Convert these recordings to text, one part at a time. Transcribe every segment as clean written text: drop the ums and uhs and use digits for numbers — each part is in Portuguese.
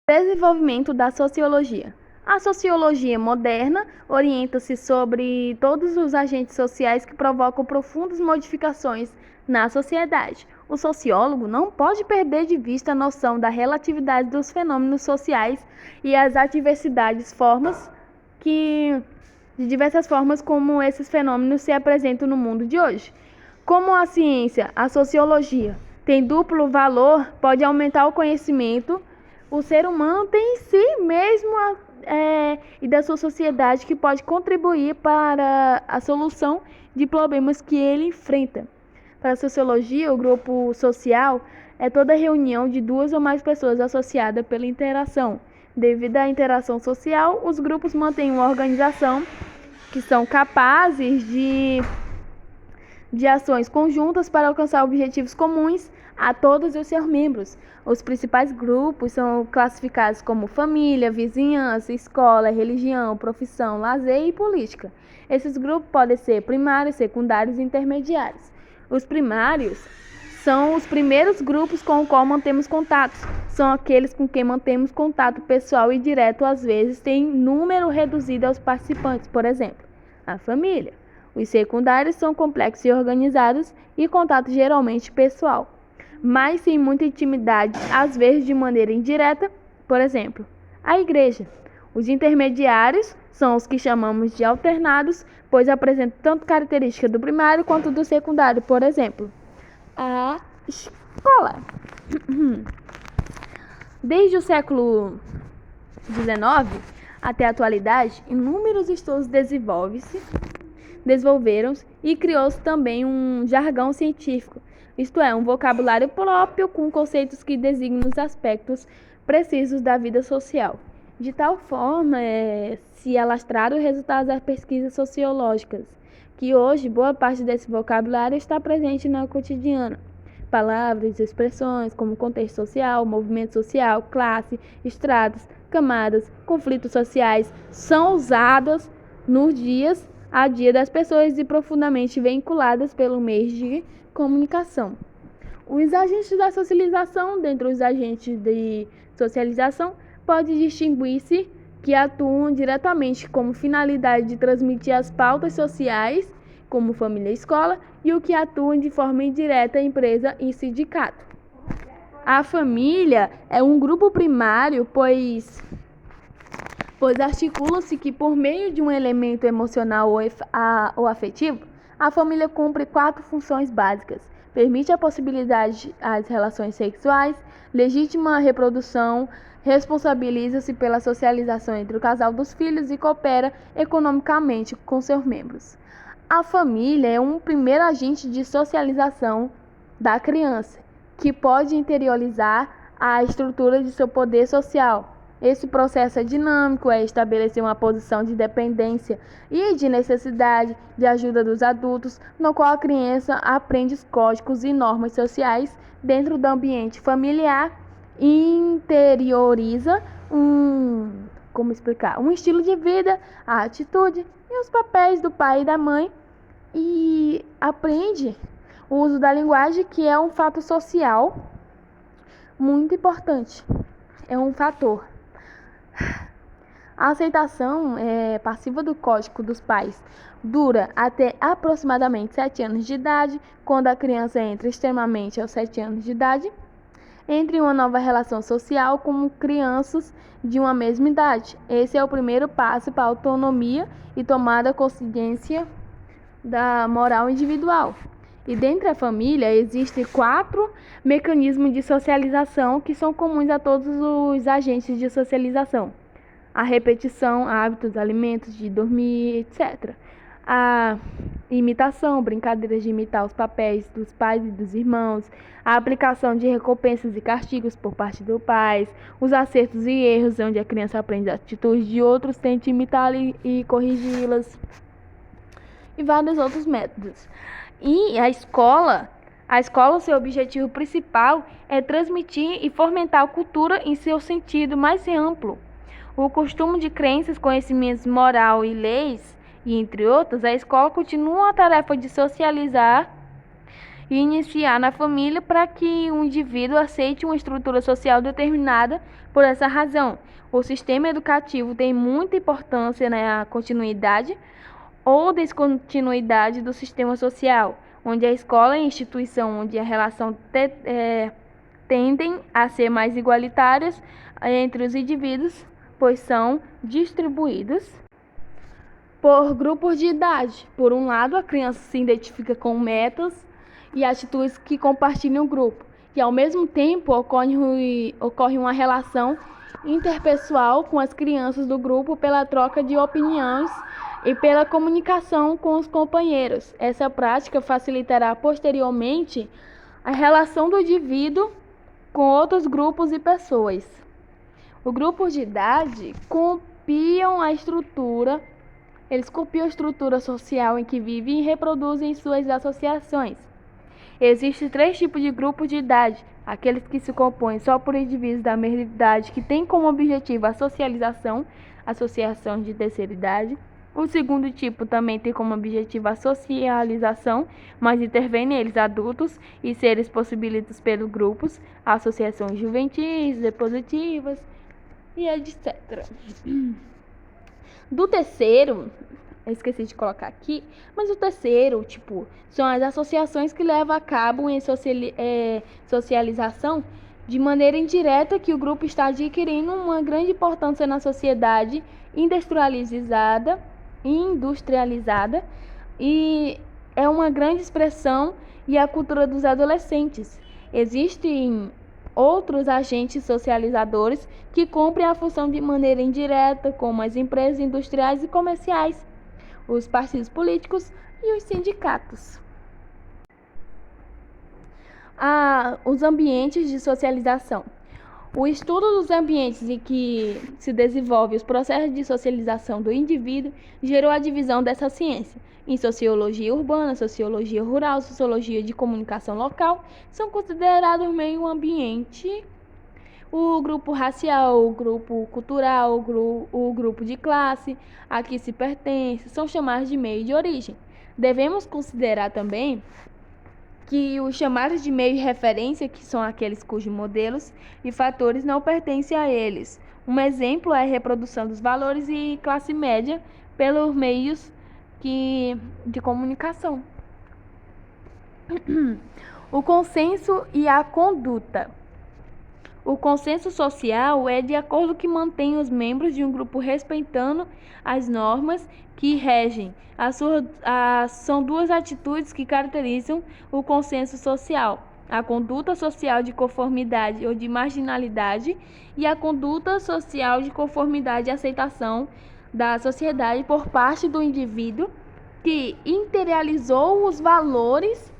Desenvolvimento da sociologia. A sociologia moderna orienta-se sobre todos os agentes sociais que provocam profundas modificações na sociedade. O sociólogo não pode perder de vista a noção da relatividade dos fenômenos sociais e as de diversas formas como esses fenômenos se apresentam no mundo de hoje. Como a ciência, a sociologia tem duplo valor, pode aumentar o conhecimento. O ser humano tem em si mesmo e da sua sociedade que pode contribuir para a solução de problemas que ele enfrenta. Para a sociologia, o grupo social é toda reunião de duas ou mais pessoas associadas pela interação. Devido à interação social, os grupos mantêm uma organização que são capazes de ações conjuntas para alcançar objetivos comuns a todos os seus membros. Os principais grupos são classificados como família, vizinhança, escola, religião, profissão, lazer e política. Esses grupos podem ser primários, secundários e intermediários. Os primários são os primeiros grupos com os quais mantemos contatos. São aqueles com quem mantemos contato pessoal e direto, às vezes tem número reduzido aos participantes, por exemplo, a família. Os secundários são complexos e organizados e contato geralmente pessoal, mas sem muita intimidade, às vezes de maneira indireta, por exemplo, a igreja. Os intermediários são os que chamamos de alternados, pois apresentam tanto características do primário quanto do secundário, por exemplo, a escola. Desde o século XIX até a atualidade, inúmeros estudos desenvolveram-se e criou-se também um jargão científico, isto é, um vocabulário próprio com conceitos que designam os aspectos precisos da vida social. De tal forma, se alastraram os resultados das pesquisas sociológicas, que hoje boa parte desse vocabulário está presente no cotidiano. Palavras e expressões como contexto social, movimento social, classe, estratos, camadas, conflitos sociais são usadas nos dias a dia das pessoas e profundamente vinculadas pelo meio de comunicação. Os agentes da socialização, dentre os agentes de socialização, pode distinguir-se que atuam diretamente como finalidade de transmitir as pautas sociais, como família e escola, e o que atuam de forma indireta empresa e sindicato. A família é um grupo primário, pois articula-se que por meio de um elemento emocional ou afetivo, a família cumpre 4 funções básicas. Permite a possibilidade às relações sexuais, legítima a reprodução, responsabiliza-se pela socialização entre o casal dos filhos e coopera economicamente com seus membros. A família é um primeiro agente de socialização da criança, que pode interiorizar a estrutura de seu poder social. Esse processo é dinâmico, é estabelecer uma posição de dependência e de necessidade de ajuda dos adultos, no qual a criança aprende os códigos e normas sociais dentro do ambiente familiar e interioriza um estilo de vida, a atitude e os papéis do pai e da mãe, e aprende o uso da linguagem, que é um fato social muito importante, é um fator. A aceitação passiva do código dos pais dura até aproximadamente 7 anos de idade, quando a criança entra extremamente aos 7 anos de idade, entre em uma nova relação social com crianças de uma mesma idade. Esse é o primeiro passo para a autonomia e tomada consciência da moral individual. E dentro da família existem 4 mecanismos de socialização que são comuns a todos os agentes de socialização: a repetição, hábitos, alimentos, de dormir, etc. A imitação, brincadeiras de imitar os papéis dos pais e dos irmãos, a aplicação de recompensas e castigos por parte dos pais, os acertos e erros, onde a criança aprende atitudes de outros, tenta imitá-las e corrigi-las, e vários outros métodos. E a escola, seu objetivo principal é transmitir e fomentar a cultura em seu sentido mais amplo. O costume de crenças, conhecimentos moral e leis, e entre outros, a escola continua a tarefa de socializar e iniciar na família para que o indivíduo aceite uma estrutura social determinada por essa razão. O sistema educativo tem muita importância na continuidade ou descontinuidade do sistema social, onde a escola é a instituição onde a relação tendem a ser mais igualitárias entre os indivíduos, pois são distribuídos por grupos de idade. Por um lado, a criança se identifica com metas e atitudes que compartilham o grupo, e ao mesmo tempo ocorre uma relação interpessoal com as crianças do grupo pela troca de opiniões e pela comunicação com os companheiros. Essa prática facilitará posteriormente a relação do indivíduo com outros grupos e pessoas. Os grupos de idade copiam a estrutura social em que vivem e reproduzem suas associações. Existem 3 tipos de grupos de idade: aqueles que se compõem só por indivíduos da mesma idade que têm como objetivo a socialização, associação de terceira idade. O segundo tipo também tem como objetivo a socialização, mas intervém neles adultos e seres possibilizados pelos grupos, associações juventis, depositivas e etc. Do terceiro, eu esqueci de colocar aqui, mas o terceiro tipo são as associações que levam a cabo em socialização de maneira indireta, que o grupo está adquirindo uma grande importância na sociedade industrializada e é uma grande expressão e a cultura dos adolescentes. Existem outros agentes socializadores que cumprem a função de maneira indireta, como as empresas industriais e comerciais, os partidos políticos e os sindicatos. Os ambientes de socialização. O estudo dos ambientes em que se desenvolvem os processos de socialização do indivíduo gerou a divisão dessa ciência em sociologia urbana, sociologia rural, sociologia de comunicação local. São considerados meio ambiente o grupo racial, o grupo cultural, o grupo de classe a que se pertence, são chamados de meio de origem. Devemos considerar também que os chamados de meio de referência, que são aqueles cujos modelos e fatores não pertencem a eles. Um exemplo é a reprodução dos valores e classe média pelos meios de comunicação. O consenso e a conduta. O consenso social é de acordo que mantém os membros de um grupo respeitando as normas que regem. São 2 atitudes que caracterizam o consenso social: a conduta social de conformidade ou de marginalidade e a conduta social de conformidade e aceitação da sociedade por parte do indivíduo que interiorizou os valores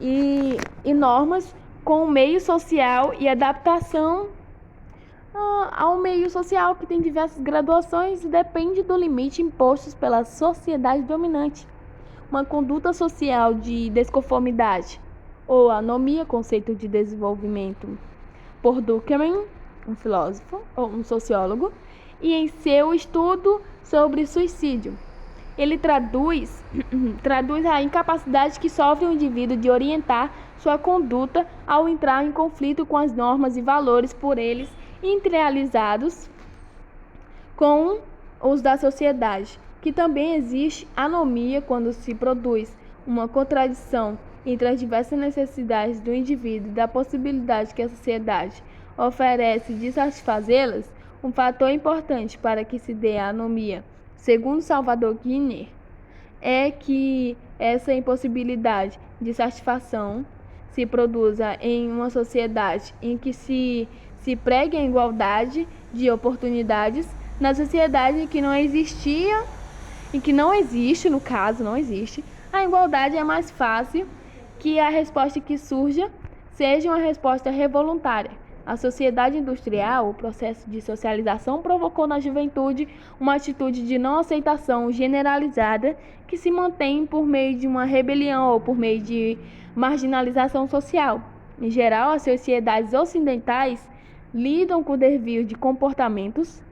e normas com o meio social e adaptação ao meio social, que tem diversas graduações e depende do limite impostos pela sociedade dominante. Uma conduta social de desconformidade ou anomia, conceito de desenvolvimento por Durkheim, um filósofo ou um sociólogo, e em seu estudo sobre suicídio. Ele traduz a incapacidade que sofre o indivíduo de orientar sua conduta ao entrar em conflito com as normas e valores por eles interiorados com os da sociedade, que também existe anomia quando se produz uma contradição entre as diversas necessidades do indivíduo e da possibilidade que a sociedade oferece de satisfazê-las. Um fator importante para que se dê a anomia, segundo Salvador Giner, é que essa impossibilidade de satisfação se produza em uma sociedade em que se pregue a igualdade de oportunidades. Na sociedade em que não existia, em que não existe, no caso, não existe, a igualdade é mais fácil que a resposta que surja seja uma resposta revoluntária. A sociedade industrial, o processo de socialização, provocou na juventude uma atitude de não aceitação generalizada que se mantém por meio de uma rebelião ou por meio de marginalização social. Em geral, as sociedades ocidentais lidam com o desvio de comportamentos,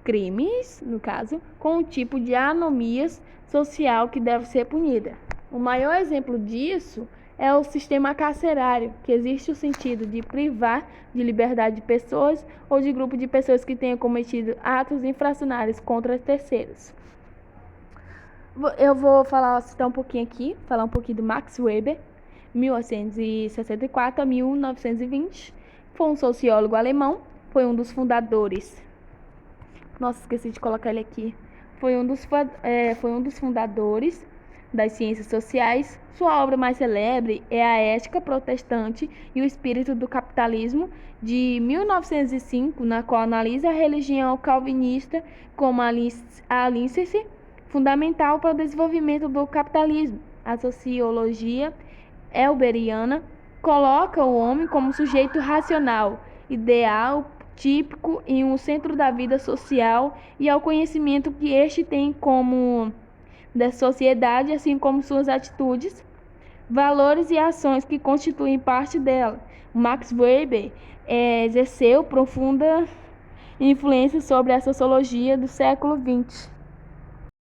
crimes, no caso, com um tipo de anomia social que deve ser punida. O maior exemplo disso é o sistema carcerário, que existe o sentido de privar de liberdade de pessoas ou de grupo de pessoas que tenham cometido atos infracionários contra terceiros. Eu vou citar um pouquinho aqui, falar um pouquinho do Max Weber, 1864 a 1920. Foi um sociólogo alemão, foi um dos fundadores. Nossa, esqueci de colocar ele aqui. Foi um dos fundadores das ciências sociais. Sua obra mais célebre é A Ética Protestante e o Espírito do Capitalismo, de 1905, na qual analisa a religião calvinista como a alicerce fundamental para o desenvolvimento do capitalismo. A sociologia elberiana coloca o homem como sujeito racional, ideal, típico e um centro da vida social e ao conhecimento que este tem como da sociedade, assim como suas atitudes, valores e ações que constituem parte dela. Max Weber exerceu profunda influência sobre a sociologia do século XX.